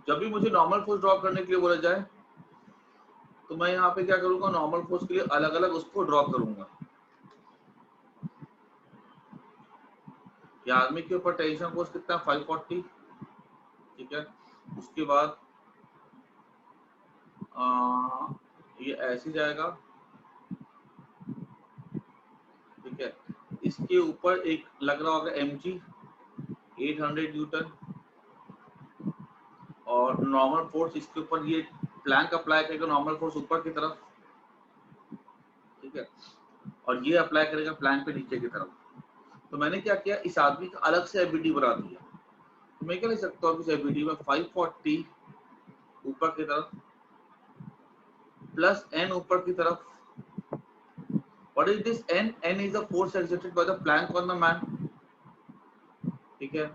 जब भी मुझे नॉर्मल फोर्स ड्रॉ करने के लिए बोला जाए तो मैं यहाँ पे क्या करूंगा, नॉर्मल फोर्स के लिए अलग अलग उसको ड्रॉ करूंगा। ये आदमी के ऊपर टेंशन फोर्स कितना है 540, ठीक है। उसके बाद ये ऐसे जाएगा, ठीक है। इसके ऊपर एक लग रहा होगा mg 800 न्यूटन, और नॉर्मल फोर्स इसके ऊपर ये प्लैंक अप्लाई करेगा, नॉर्मल फोर्स ऊपर की तरफ, ठीक है, और ये अप्लाई करेगा प्लैंक पे नीचे की तरफ। तो मैंने क्या किया, इस आदमी का अलग से एबीडी बना दिया। तो मैं क्या लिख सकता हूँ, इस एबीडी में 540 ऊपर की तरफ प्लस n ऊपर की तरफ। What is this n? n is the force exerted by the plank on the man, ठीक है।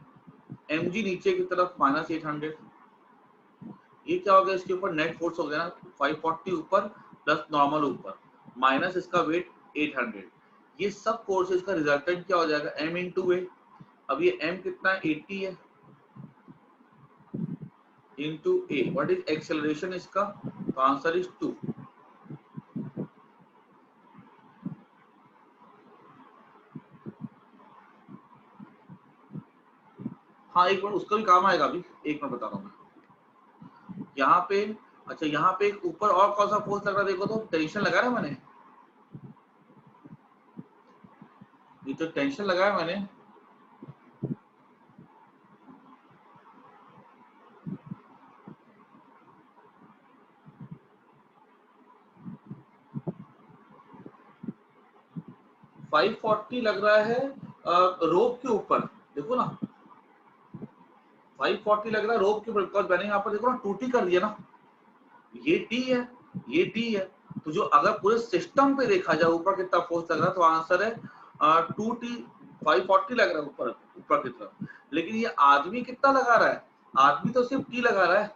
mg नीचे की तरफ -800। ये क्या हो गया, इसके ऊपर नेट फोर्स हो गया ना 540 ऊपर प्लस नॉर्मल ऊपर माइनस इसका वेट 800। ये सब फोर्सेस का रिजल्टेंट क्या हो जाएगा, m इंटू ए। अब ये m कितना है 80 है, into a. What is acceleration इसका, तो आंसर इज 2। हाँ एक मिनट, उसका भी काम आएगा अभी, एक मिनट बता रहा हूँ मैं। यहाँ पे अच्छा, यहाँ पे एक ऊपर और कौन सा फोर्स लग रहा है देखो, तो टेंशन लगा रहा है मैंने, ये तो टेंशन लगाया मैंने। आ, 540 लग रहा है रोप के ऊपर, देखो ना 540 लग रहा है रोप के ऊपर, बिकॉज मैंने यहाँ पर देखो ना 2t कर दिया ना, ये t है, ये t है। तो जो अगर पूरे सिस्टम पे देखा जाए ऊपर कितना फोर्स लग रहा है, तो आंसर है 2t। 540 लग रहा है ऊपर ऊपर की तरफ, लेकिन ये आदमी कितना लगा रहा है, आदमी तो सिर्फ t लगा रहा है।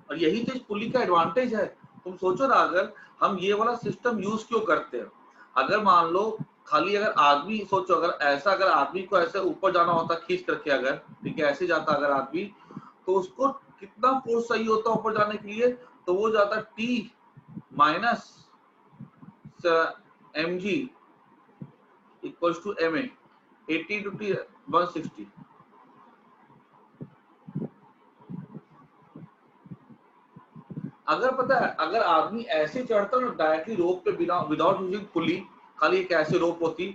और यही तो इस पुली का एडवांटेज है। तुम सोचो ना, अगर हम ये वाला सिस्टम यूज क्यों करते हैं, अगर मान लो खाली अगर आदमी सोचो, अगर ऐसा अगर आदमी को ऐसे ऊपर जाना होता खींच करके, अगर ठीक है ऐसे जाता अगर आदमी, तो उसको कितना फोर्स चाहिए होता ऊपर जाने के लिए, तो वो जाता t minus mg equals to ma 80 two t 160। अगर पता है, अगर आदमी ऐसे चढ़ता ना डायरेक्टली रोप पे बिना विदाउट यूजिंग पुली, खाली एक ऐसे रोप होती,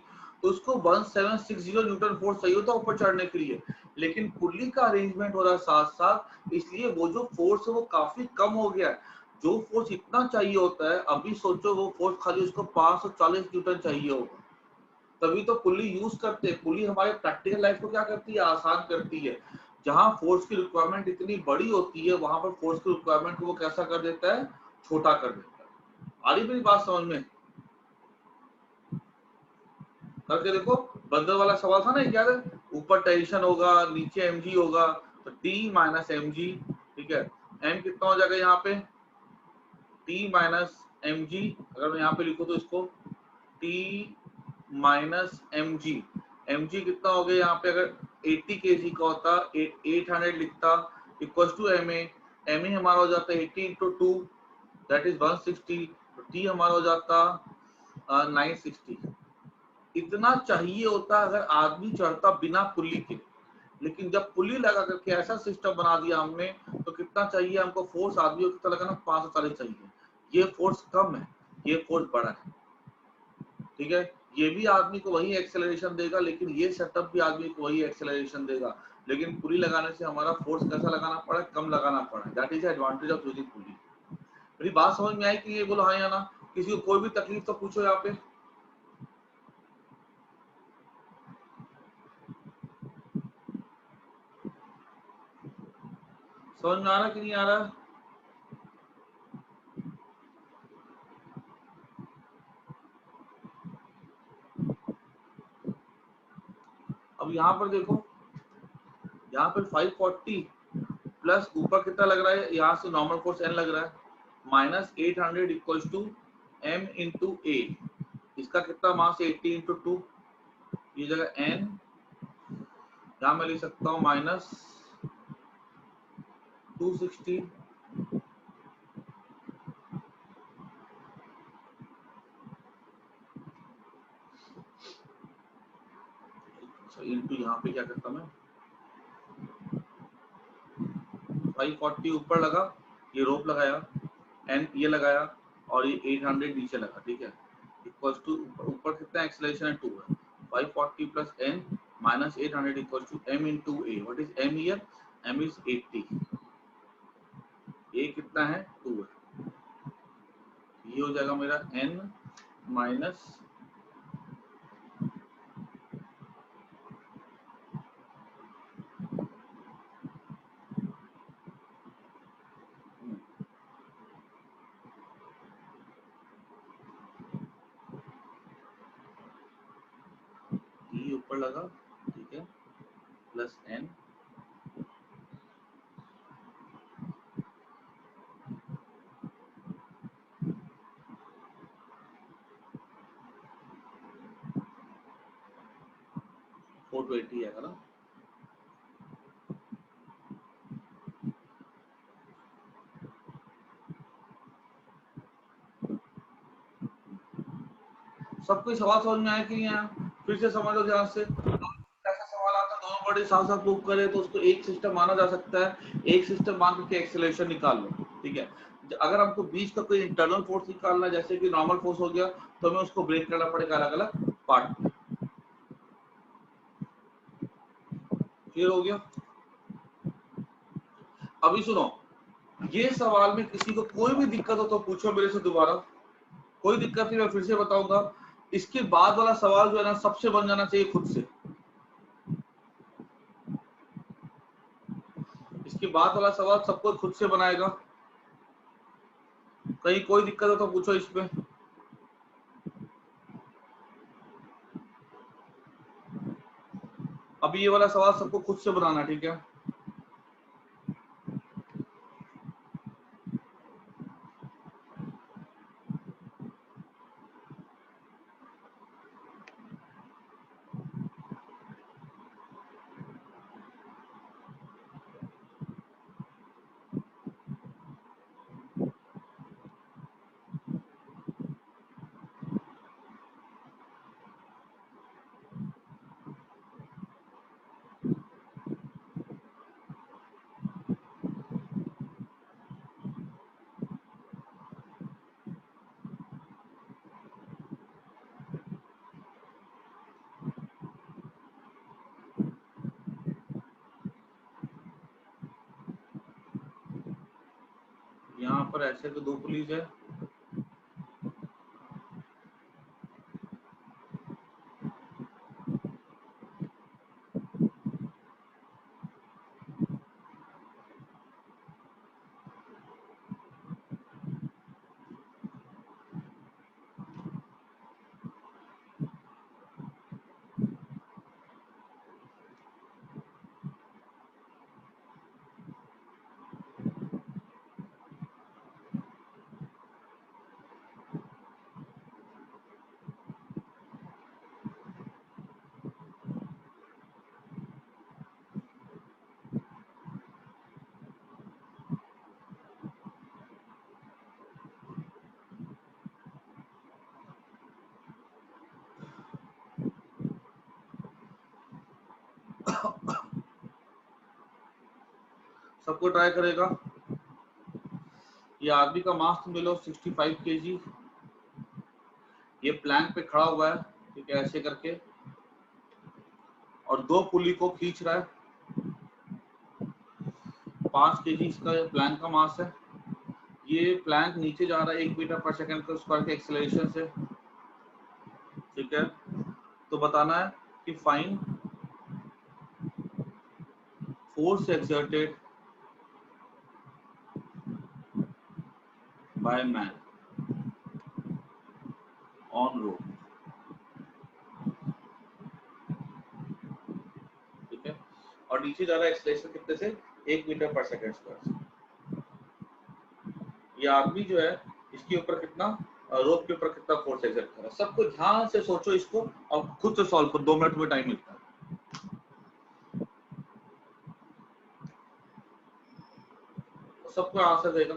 तो उसको 1760 न्यूटन फोर्स चाहिए होता ऊपर चढ़ने के लिए। लेकिन पुली का अरेंजमेंट हो रहा है साथ साथ, इसलिए वो जो फोर्स है वो काफी कम हो गया है। जो फोर्स इतना चाहिए होता है, अभी सोचो वो फोर्स खाली उसको 540 न्यूटन चाहिए होगा। तभी तो पुली यूज करते हैं। पुली हमारे प्रैक्टिकल लाइफ को क्या करती है, आसान करती है। जहां फोर्स की रिक्वायरमेंट इतनी बड़ी होती है, वहां पर फोर्स की रिक्वायरमेंट को वो कैसा कर देता है, छोटा कर देता है। आ रही मेरी बात समझ में, करके देखो। बंदर वाला सवाल था ना, क्या है, ऊपर टेंशन होगा नीचे mg होगा, तो t माइनस mg, ठीक है। m कितना हो जाएगा यहाँ पे, t माइनस mg। अगर मैं यहाँ पे लिखूं तो इसको t माइनस mg, mg कितना हो गया यहाँ पे, अगर 80 kg का होता 800 लिखता, इक्वल टू ma। ma हमारा हो जाता है 80 इंटू 2 दैट इज 160। तो t हमारा हो जाता 960। इतना चाहिए होता अगर आदमी चढ़ता बिना पुली के। लेकिन जब पुली लगा करके ऐसा सिस्टम बना दिया हमने, तो कितना चाहिए हमको फोर्स, आदमी को कितना लगाना, 540 चाहिए। ये फोर्स कम है, ये फोर्स बड़ा है, ठीक है। ये भी आदमी को वही एक्सेलरेशन देगा, लेकिन ये सेटअप भी आदमी को वही एक्सेलरेशन देगा। लेकिन पुली लगाने से हमारा फोर्स कैसा लगाना पड़ा, कम लगाना पड़ा। That is advantage of using pulley. मेरी बात समझ में आई कि ये बोलो हाँ या ना? किसी को कोई भी तकलीफ तो पूछो यहाँ पे। समझ में आ रहा कि नहीं आ रहा? अब यहाँ पर देखो, यहाँ पर 540 प्लस ऊपर कितना लग रहा है, यहाँ से नॉर्मल फोर्स n लग रहा है, minus 800 equals to m into A. इसका कितना मास, 80 इंटू 2, ये जगह n, यहाँ मैं लिख सकता हूँ माइनस 260 इंटू यहाँ पे क्या करता मैं 540 ऊपर लगा, ये रोप लगाया, एन ये लगाया और ये 800 नीचे लगा, ठीक है, इक्वल्स टू ऊपर कितना एक्सेलरेशन है 2 है, 540 plus N minus 800 equals to m into a. What is m here? m is 80, a कितना है 2 है, ये हो जाएगा मेरा n माइनस e ऊपर लगा, ठीक है, प्लस n 420 आएगा ना। सबको सवाल समझ में आया कि नहीं आया? फिर से समझ लो ध्यान से। ऐसा सवाल आता है दोनों बॉडी साथ साथ मूव करे तो उसको एक सिस्टम माना जा सकता है, एक सिस्टम मान करके एक्सेलरेशन निकाल लो, ठीक है। अगर हमको बीच का कोई इंटरनल फोर्स निकालना है, जैसे कि नॉर्मल फोर्स हो गया, तो हमें उसको ब्रेक करना पड़ेगा अलग अलग पार्ट में। क्लियर हो गया? अभी सुनो, ये सवाल में किसी को कोई भी दिक्कत हो तो पूछो मेरे से दोबारा, कोई दिक्कत नहीं, मैं फिर से बताऊंगा। इसके बाद वाला सवाल जो है ना सबसे बन जाना चाहिए खुद से। इसके बाद वाला सवाल सबको खुद से बनाएगा। कहीं कोई दिक्कत हो तो पूछो इसमें। अभी ये वाला सवाल सबको खुद से बनाना, ठीक है। यहाँ पर ऐसे तो दो पुलिस है, सबको ट्राई करेगा। ये आदमी का मास तुम ले लो 65 kg, ये प्लैंक पे खड़ा हुआ है, ठीक है, ऐसे करके, और दो पुली को खींच रहा है। 5 kg इसका प्लैंक का मास है। ये प्लैंक नीचे जा रहा है 1 मीटर पर सेकंड के स्क्वायर के एक्सेलरेशन से, ठीक है। तो बताना है कि find force exerted by man on rope, ठीक है, और नीचे जा रहा है एक्सेलरेशन कितने से 1 मीटर पर सेकंड स्क्वायर से। ये आदमी जो है इसके ऊपर कितना, रोप के ऊपर कितना फोर्स एक्सर्ट कर रहा है। सबको ध्यान से सोचो इसको और खुद से सॉल्व करो, 2 मिनट में टाइम मिलता है। सबको आंसर देगा।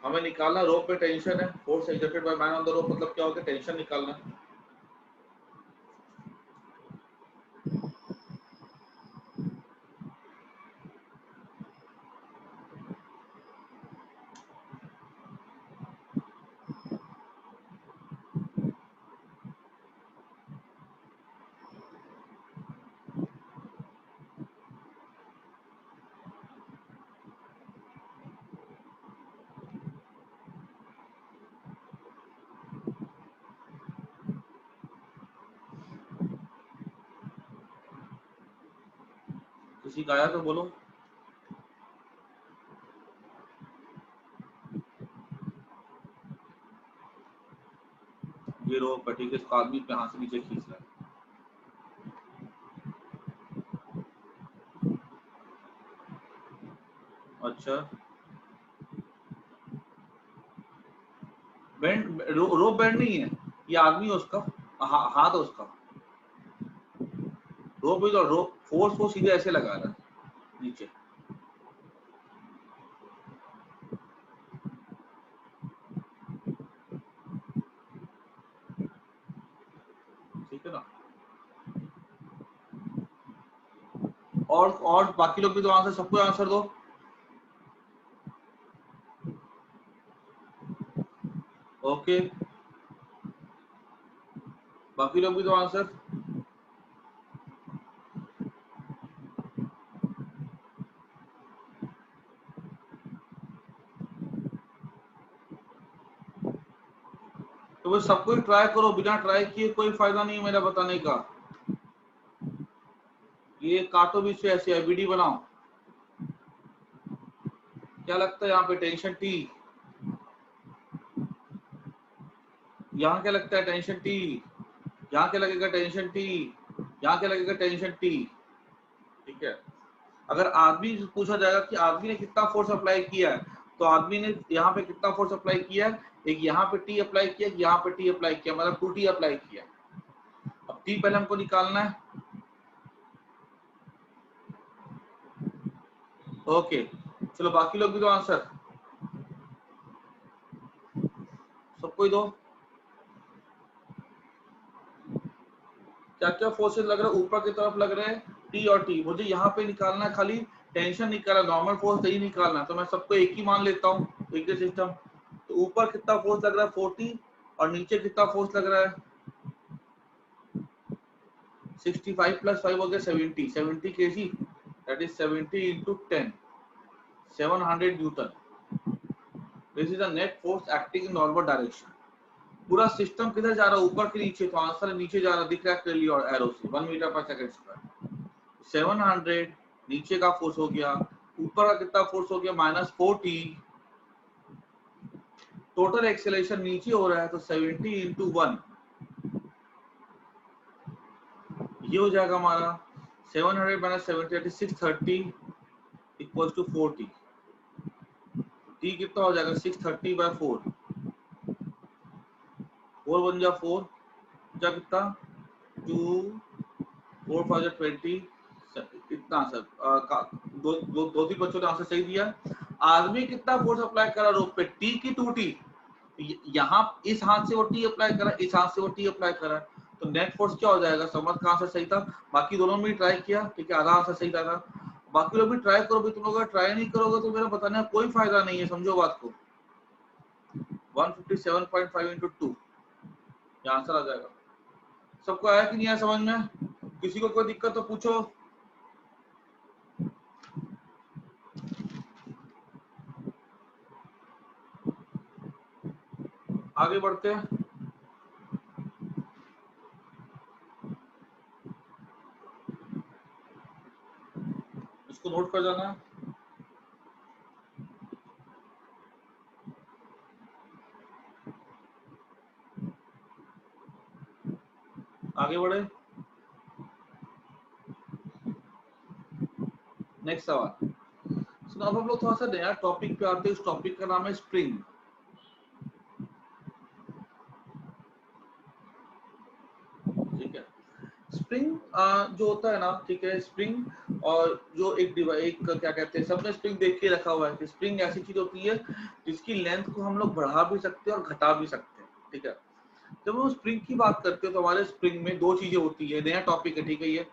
हमें निकालना रोप पे टेंशन है, force exerted by man on the rope मतलब क्या होगा, टेंशन निकालना है। किसी का आया तो बोलो। ये रोप है, ठीक है, इसको आदमी पे हाथ से नीचे खींच रहा है। अच्छा, बैंड रोप बैंड नहीं है, ये आदमी है उसका, हाथ है उसका। रोप भी तो रोप फोर्स को सीधे ऐसे लगा रहा है नीचे। ठीक है ना। और बाकी लोग भी तो आंसर, सबको आंसर दो। ओके, बाकी लोग भी तो आंसर। तो वो सबको ही ट्राई करो, बिना ट्राई किए कोई फायदा नहीं है मेरा बताने का। ये काटो भी से ऐसे आईबीडी बनाओ। क्या लगता है यहाँ पे टेंशन टी, यहाँ क्या लगता है टेंशन टी, यहाँ क्या लगेगा टेंशन टी, यहाँ क्या लगेगा टेंशन टी। ठीक है, अगर आदमी पूछा जाएगा कि आदमी ने कितना फोर्स अप्लाई किया है, तो आदमी ने यहाँ पे कितना फोर्स अप्लाई किया है, एक यहाँ पे टी अप्लाई किया, यहाँ पे टी अप्लाई किया, मतलब 2T अप्लाई किया। अब टी पहले हमको निकालना है। ओके, चलो बाकी लोग भी दो आंसर, सबको ही दो। क्या क्या फोर्सेस लग रहा है, ऊपर की तरफ लग रहे हैं टी और टी, मुझे यहाँ पे निकालना है, खाली टेंशन निकालना, नॉर्मल फोर्स नहीं निकालना, तो मैं सबको एक ही मान लेता हूँ, एक ही सिस्टम। तो ऊपर कितना फोर्स लग रहा है 40, और नीचे कितना फोर्स लग रहा है 65 प्लस 5 हो गया 70 kg, that is 70 into 10, 700 Newton. This is the net force acting in normal direction. पूरा सिस्टम किधर जा रहा है, ऊपर के नीचे, तो आंसर नीचे जा रहा है, दिख रहा है क्लियरली और एरो से 1 मीटर पर सेकंड स्क्वायर। 700 नीचे का फोर्स हो गया, ऊपर का कितना फोर्स हो गया -40, टोटल एक्सेलरेशन नीचे हो रहा है, तो 70 इंटू 1, ये हो जाएगा हमारा 700 माइनस 70 630 इक्वल टू 40। टी कितना हो जाएगा 630 बाय 4, 4 बन जा 4 जा कितना 2 4 5 20, इतना आंसर दो दो दो तीन बच्चों ने आंसर सही दिया। आदमी कितना फोर्स अप्लाई करा रोप पे, टी की 2T, यहाँ इस हाथ से वो टी अप्लाई करा, इस हाथ से वो टी अप्लाई करा, तो नेट फोर्स क्या हो जाएगा। समझ का आंसर सही था, बाकी दोनों में ट्राई किया, ठीक है, आधा आंसर सही था। बाकी लोग भी ट्राई करो भी, तुम लोग अगर ट्राई नहीं करोगे तो मेरा बताने का कोई फायदा नहीं है, समझो बात को। 157.5 इंटू 2 आंसर आ जाएगा। सबको आया कि नहीं आया समझ में, किसी को कोई दिक्कत तो पूछो। आगे बढ़ते हैं, इसको नोट कर जाना। आगे बढ़े, नेक्स्ट सवाल। तो अब हम लोग थोड़ा सा नया टॉपिक पे आते हैं, इस टॉपिक का नाम है स्प्रिंग। ठीक है, स्प्रिंग जो होता है ना, ठीक है, स्प्रिंग और जो एक क्या कहते हैं, सबने स्प्रिंग देख के रखा हुआ है कि स्प्रिंग ऐसी चीज होती है जिसकी लेंथ को हम लोग बढ़ा भी सकते हैं और घटा भी सकते हैं, ठीक है। जब हम स्प्रिंग की बात करते हैं तो हमारे स्प्रिंग में दो चीजें होती है, नया टॉपिक है, ठीक है, ये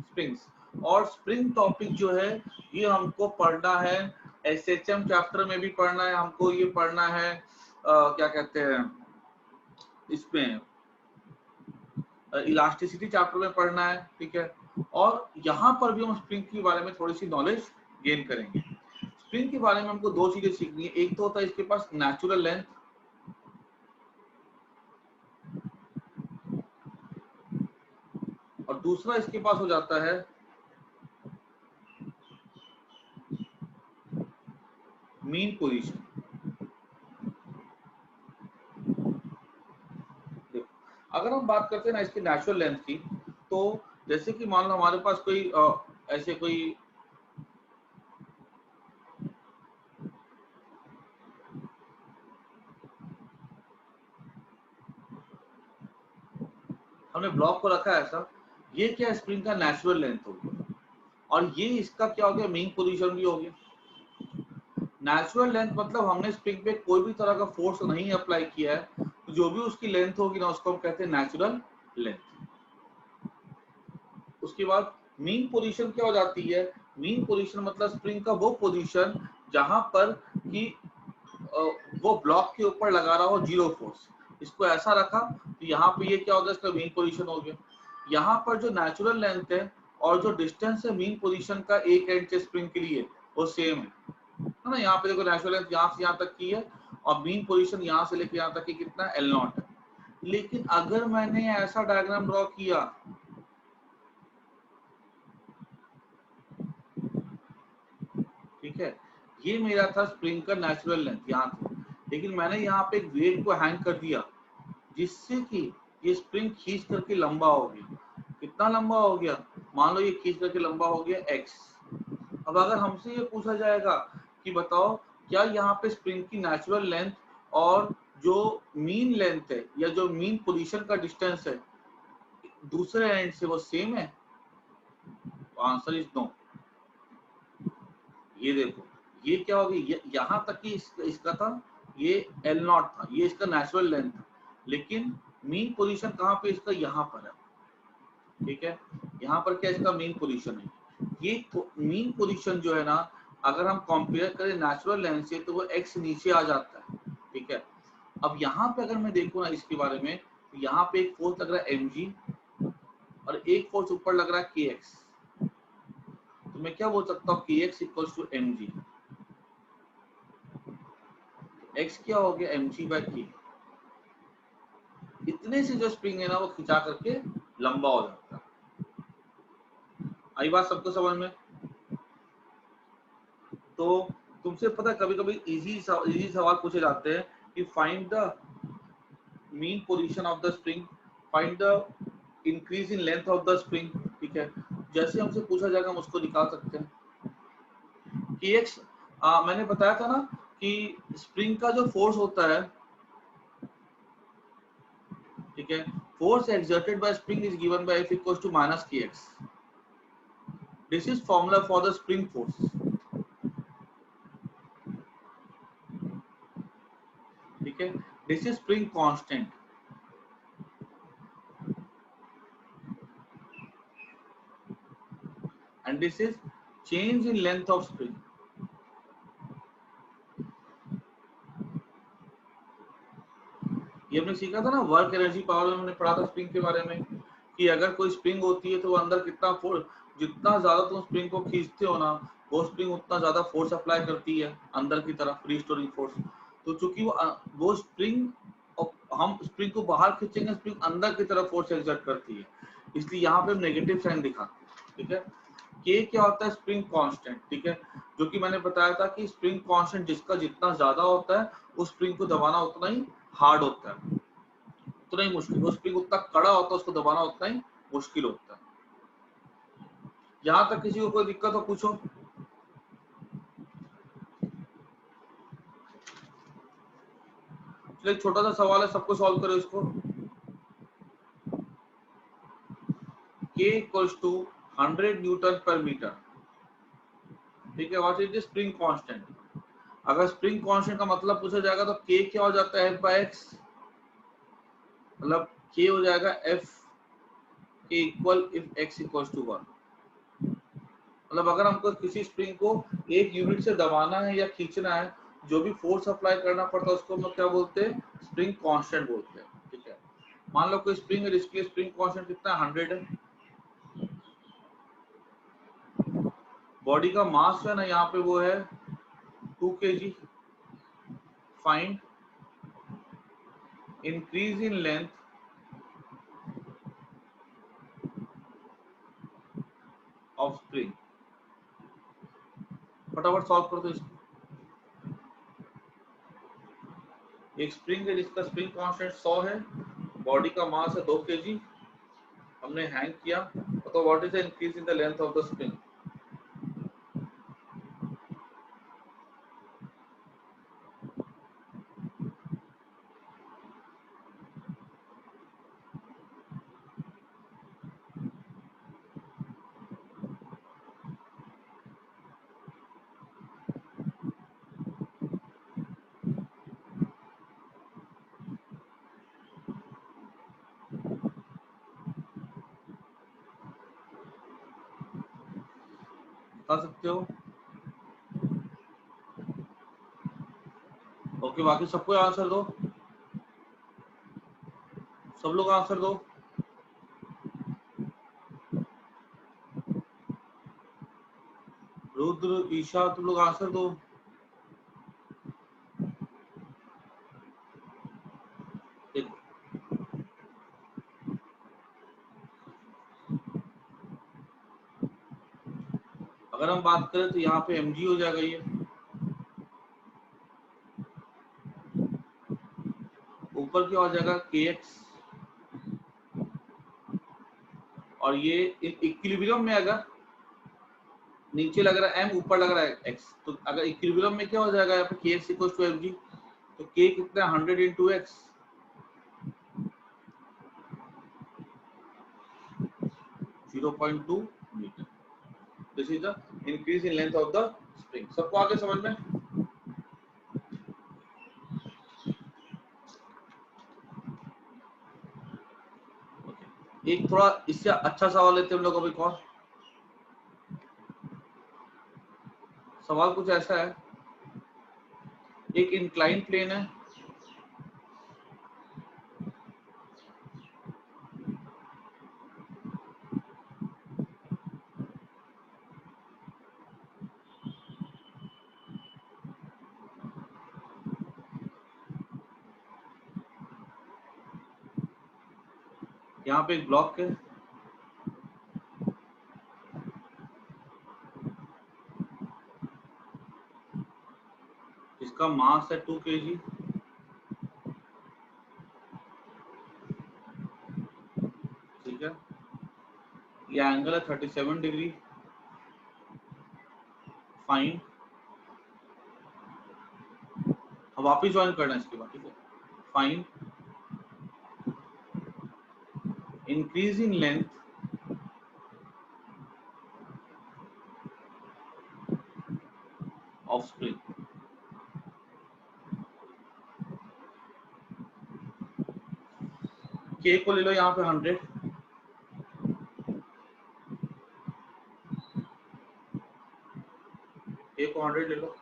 स्प्रिंग्स। और स्प्रिंग टॉपिक जो है ये हमको पढ़ना है, एसएचएम चैप्टर में भी पढ़ना है हमको, ये पढ़ना है क्या कहते हैं इसमें इलास्टिसिटी चैप्टर में पढ़ना है, ठीक है। और यहाँ पर भी हम स्प्रिंग के बारे में थोड़ी सी नॉलेज गेन करेंगे। स्प्रिंग के बारे में हमको दो चीजें सीखनी है, एक तो होता है इसके पास नेचुरल लेंथ, और दूसरा इसके पास हो जाता है मीन पोजीशन। अगर हम बात करते हैं ना इसकी नेचुरल लेंथ की, तो जैसे कि मान लो हमारे पास कोई ऐसे कोई हमने ब्लॉक को रखा है ऐसा, ये क्या स्प्रिंग का नेचुरल लेंथ हो गया, और ये इसका क्या हो गया, मीन पोजीशन भी हो गया। नेचुरल लेंथ मतलब हमने स्प्रिंग पे कोई भी तरह का फोर्स नहीं अप्लाई किया है, तो जो भी उसकी लेंथ होगी ना उसको हम कहते हैं नेचुरल लेंथ। उसके बाद मीन पोजीशन क्या हो जाती है, मीन पोजीशन मतलब स्प्रिंग का वो पोजीशन जहां पर कि वो ब्लॉक के ऊपर लगा रहा हो जीरो फोर्स, इसको ऐसा रखा तो यहाँ पे ये क्या होगा, इसका मीन पोजीशन हो गया। यहाँ पर जो नेचुरल लेंथ है और जो डिस्टेंस है मीन पोजीशन का एक एंड से स्प्रिंग के लिए वो सेम है ना। यहाँ पे देखो नेचुरल लेंथ यहाँ से यहाँ तक की है और मीन पोजीशन यहाँ से लेकर यहाँ तक की कितना L0 है। लेकिन अगर मैंने ऐसा डायग्राम ड्रॉ किया, ठीक है, ये मेरा था स्प्रिंग का नेचुरल लेंथ यहाँ था, लेकिन मैंने यहाँ पे एक वेट को हैंग कर दिया जिससे कि ये स्प्रिंग खींच करके लंबा हो गया। कितना लंबा हो गया, मान लो ये खींच करके लंबा हो गया x। अब अगर हमसे ये पूछा जाएगा कि बताओ क्या यहाँ पे स्प्रिंग की नेचुरल लेंथ और जो मीन लेंथ है या जो मीन पोजीशन का डिस्टेंस है दूसरे एंड से वो सेम है, आंसर इज नो। ये देखो ये क्या होगी, यहाँ तक कि इसका था ये L0 था, ये इसका नेचुरल लेंथ था, लेकिन मीन पोजीशन कहाँ पे इसका, यहाँ पर है, ठीक है। यहाँ पर क्या इसका मीन पोजीशन है, ये मीन पोजीशन जो है ना अगर हम कंपेयर करें नेचुरल लेंथ से तो वो x नीचे आ जाता है, ठीक है। अब यहाँ पे अगर मैं देखूँ ना इसके बारे में, तो यहाँ पे एक फोर्स लग रहा है mg और एक फोर्स ऊपर लग रहा है kx, तो मैं क्या बोल सकता हूँ kx equals to mg, x क्या हो गया mg/k। इतने से जो स्प्रिंग है ना वो खिंचा करके लंबा हो जाता है। आई बात सबको समझ में? तो तुमसे पता है कभी कभी इजी सवाल पूछे जाते हैं कि find the mean position of the spring, find the increase in length of the spring, ठीक है। जैसे हमसे पूछा जाएगा हम उसको निकाल सकते हैं कि x मैंने बताया था ना कि स्प्रिंग का जो फोर्स होता है, ठीक है, force exerted by spring is given by F equals to minus kx. This is formula for the spring force. ठीक है, this is spring constant. And this is change in length of spring. ये हमने सीखा था ना work energy power में, हमने पढ़ा था स्प्रिंग के बारे में कि अगर कोई स्प्रिंग होती है तो वो अंदर कितना फोर्स, जितना ज्यादा तुम स्प्रिंग को खींचते हो ना वो स्प्रिंग उतना ज्यादा फोर्स अप्लाई करती है अंदर की तरफ, रिस्टोरिंग फोर्स। तो चूंकि वो स्प्रिंग, हम स्प्रिंग को बाहर खींचेंगे, स्प्रिंग अंदर की तरफ फोर्स एक्सर्ट करती है, इसलिए यहाँ पे हम नेगेटिव साइन दिखाते हैं, ठीक है। के क्या होता है, स्प्रिंग कांस्टेंट, ठीक है, जो कि मैंने बताया था कि स्प्रिंग कांस्टेंट जिसका जितना ज्यादा होता है उस स्प्रिंग को दबाना उतना ही हार्ड होता है, उतना ही मुश्किल, वो स्प्रिंग उतना कड़ा होता है उसको दबाना उतना ही मुश्किल होता है। यहाँ तक किसी को कोई दिक्कत हो पूछो। एक छोटा सा सवाल है, सबको सॉल्व करो इसको। K इक्वल्स टू 100 न्यूटन पर मीटर, ठीक है, what is the spring constant. अगर स्प्रिंग कांस्टेंट का मतलब पूछा जाएगा तो k क्या हो जाता है, f/x, मतलब k हो जाएगा f k equal if x equals to 1। मतलब अगर हमको किसी स्प्रिंग को एक यूनिट से दबाना है या खींचना है, जो भी फोर्स अप्लाई करना पड़ता है उसको हम लोग क्या बोलते हैं, स्प्रिंग कांस्टेंट बोलते हैं। ठीक है, मान लो कोई स्प्रिंग है जिसकी स्प्रिंग कांस्टेंट कितना है, 100 है। बॉडी का मास जो है ना यहाँ पे वो है 2 kg। Find increase in length of spring. फटाफट सॉल्व कर दो इसको। एक स्प्रिंग है जिसका स्प्रिंग कांस्टेंट 100 है, बॉडी का मास है 2 kg, हमने हैंग किया, तो what is the increase in the length of the spring. बता सकते हो? ओके, बाकी सबको आंसर दो, सब लोग आंसर दो। रुद्र, ईशा, तुम लोग आंसर दो। देखो, अगर हम बात करें तो यहाँ पे mg हो जाएगा ये, ऊपर क्या हो जाएगा kx, और ये इक्विलिब्रियम में अगर नीचे लग रहा है m, ऊपर लग रहा है x, तो अगर इक्विलिब्रियम में क्या हो जाएगा यहाँ पे kx इक्वल टू mg, तो k कितना है 100 into x, 0.2 metre. This is the increase in length of the spring. सबको आगे समझ में? एक थोड़ा इससे अच्छा सवाल लेते हैं हम लोग अभी। कौन सवाल कुछ ऐसा है, एक इंक्लाइन प्लेन है, यहाँ पे एक ब्लॉक है, जिसका मास है 2 kg, ठीक है, ये एंगल है 37 डिग्री। फाइन, अब वापिस ज्वाइन करना है इसके बाद। ठीक है, fine increase in length of spring. k को ले लो यहाँ पे 100, k को 100 ले लो।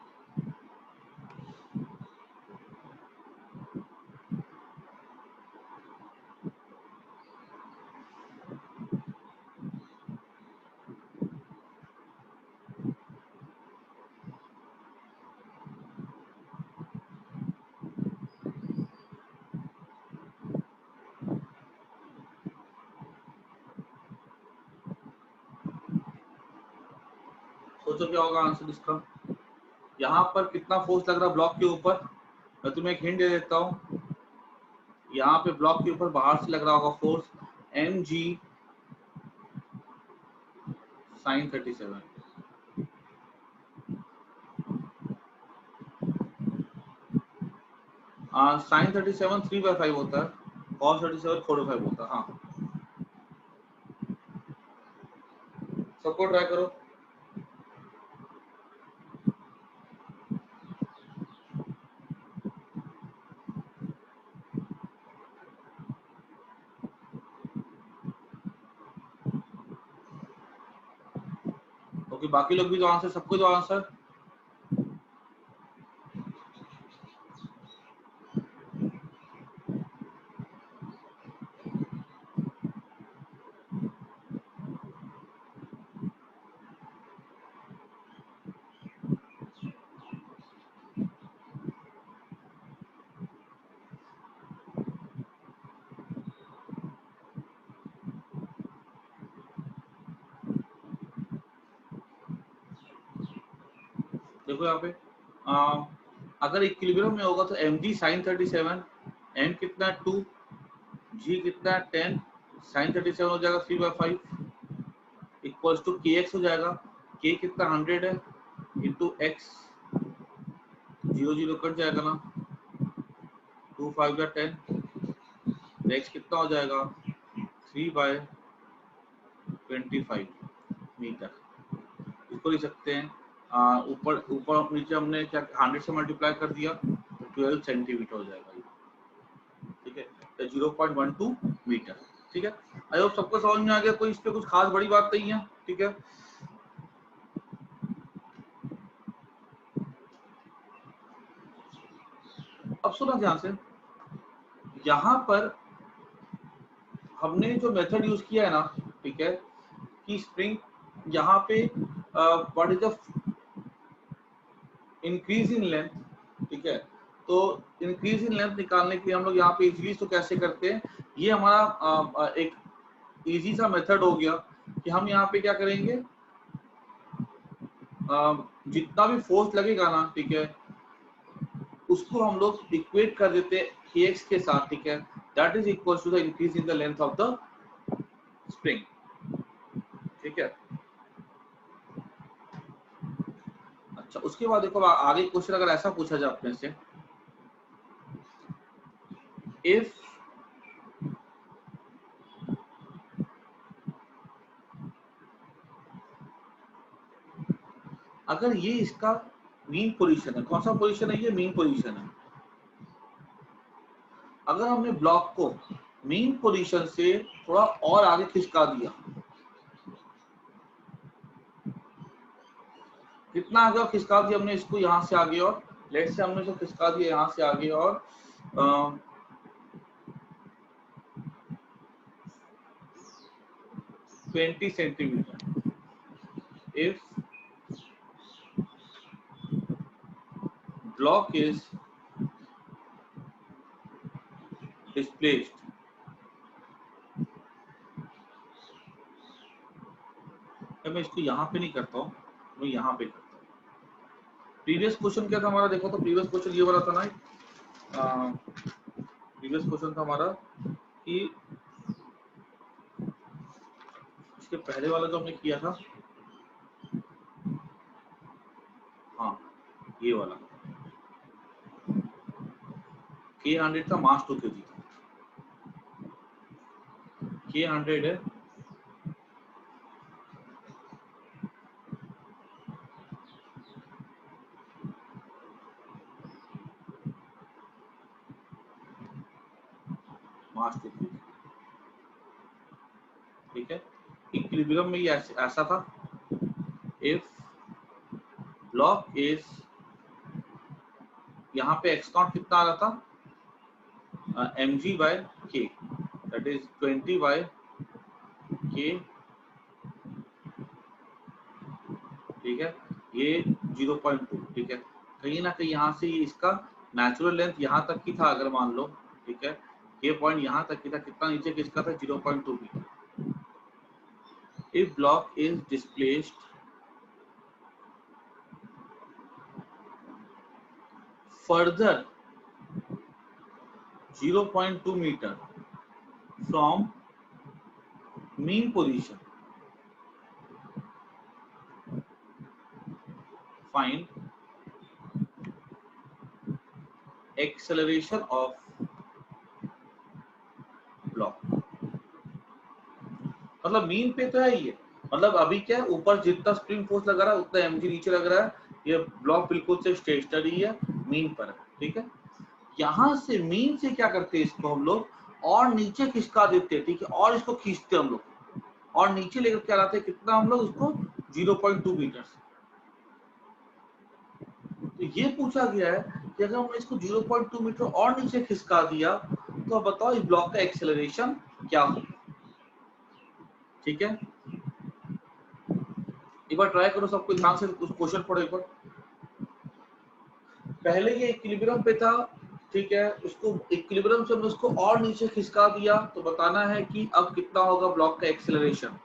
सोचो क्या होगा आंसर इसका। यहाँ पर कितना फोर्स लग रहा है ब्लॉक के ऊपर, मैं तुम्हें एक हिंट दे देता हूँ। यहाँ पे ब्लॉक के ऊपर बाहर से लग रहा होगा फोर्स mg sin 37। sin 37 3/5 होता है, cos 37 4/5 होता है। हाँ, सबको ट्राई करो। बाकी लोग भी दो आंसर, सबको दो आंसर। देखो यहाँ पे अगर इक्विलिब्रियम में होगा तो mg sin 37, m कितना 2, g कितना 10, sin 37 हो जाएगा 3/5 इक्वल्स टू kx हो जाएगा। k कितना 100 है इंटू x, 0 0 कट जाएगा ना, 2 5 या 10, x कितना हो जाएगा 3/25 मीटर। इसको लिख सकते हैं ऊपर ऊपर नीचे हमने क्या 100 से मल्टीप्लाई कर दिया तो 12 सेंटीमीटर हो जाएगा, ठीक है, तो 0.12 मीटर। ठीक है, आई होप सबको समझ में आ गया, कोई इस पे कुछ खास बड़ी बात नहीं है। ठीक है, अब सुना ध्यान से, यहाँ पर हमने जो मेथड यूज किया है ना, ठीक है, कि स्प्रिंग यहाँ पे what is the increase in length, ठीक है, तो इंक्रीज इन लेंथ निकालने के लिए हम लोग यहाँ पे इजीली तो कैसे करते हैं, ये हमारा एक इजी सा मेथड हो गया कि हम यहाँ पे क्या करेंगे, जितना भी फोर्स लगेगा ना, ठीक है, उसको हम लोग इक्वेट कर देते हैं kx के साथ, ठीक है, that is equal to the increase in the length of the spring. ठीक है, अच्छा उसके बाद देखो आगे क्वेश्चन अगर ऐसा पूछा जाए अपने से, इफ अगर ये इसका मीन पोजीशन है, कौन सा पोजीशन है ये, मीन पोजीशन है, अगर हमने ब्लॉक को मीन पोजीशन से थोड़ा और आगे खिसका दिया, कितना आगे खिसका दिया हमने इसको, यहां से आगे, और लेट से हमने इसको खिसका दिया यहां से आगे और 20 centimetre, if block is displaced मैं इसको यहाँ पे नहीं करता हूँ, मैं यहाँ पे करता हूँ। प्रीवियस क्वेश्चन क्या था हमारा, देखो तो प्रीवियस क्वेश्चन ये वाला था ना, प्रीवियस क्वेश्चन था हमारा कि इसके पहले वाला जो हमने किया था, हाँ ये वाला K100 का मास 2 kg था, K100 है, मास 2 kg, ठीक है, इक्विलिब्रियम में ये ऐसा था, इफ ब्लॉक इज, यहाँ पे x नॉट कितना आ रहा था, mg/k, दैट इज 20/k, ठीक है, ये 0.2, ठीक है, कहीं ना कहीं यहाँ से इसका नेचुरल लेंथ यहाँ तक की था, अगर मान लो, ठीक है, ये पॉइंट यहाँ तक की था, कितना नीचे किसका था, 0.2 metre. If block is displaced further 0.2 meter from mean position, find acceleration of block। मतलब मीन पे तो है ये, मतलब अभी क्या है, ऊपर जितना स्प्रिंग फोर्स लग रहा है उतना mg नीचे लग रहा है, ये ब्लॉक बिल्कुल से स्टेशनरी है, मीन पर है, ठीक है, यहाँ से मीन से क्या करते हैं, इसको हम लोग और नीचे खिसका देते हैं, ठीक है, और इसको खींचते हैं हम लोग और नीचे लेकर क्या लाते हैं, कितना हम लोग उसको 0.2 मीटर। तो ये पूछा गया है कि अगर हमने इसको 0.2 मीटर और नीचे खिसका दिया तो अब बताओ इस ब्लॉक का एक्सेलरेशन क्या होगा। ठीक है, एक बार ट्राई करो, सबको ध्यान से उस क्वेश्चन पढ़ो एक बार। पहले ये इक्विलिब्रियम पे था, ठीक है, उसको इक्विलिब्रियम से हमने उसको और नीचे खिसका दिया, तो बताना है कि अब कितना होगा ब्लॉक का एक्सेलरेशन।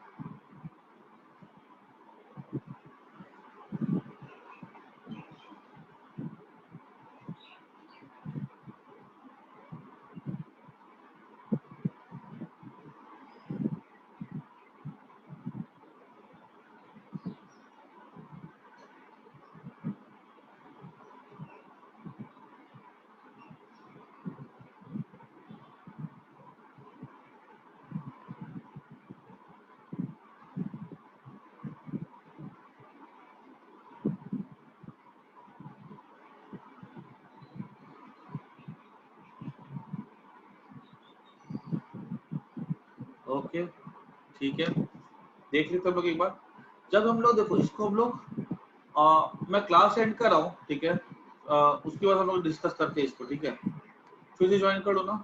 ओके, ठीक है, देख लेते हम लोग एक बार। जब हम लोग देखो इसको हम लोग मैं क्लास एंड कर रहा हूँ, ठीक है, उसके बाद हम लोग डिस्कस करते हैं इसको, ठीक है, फिर से ज्वाइन कर लो ना।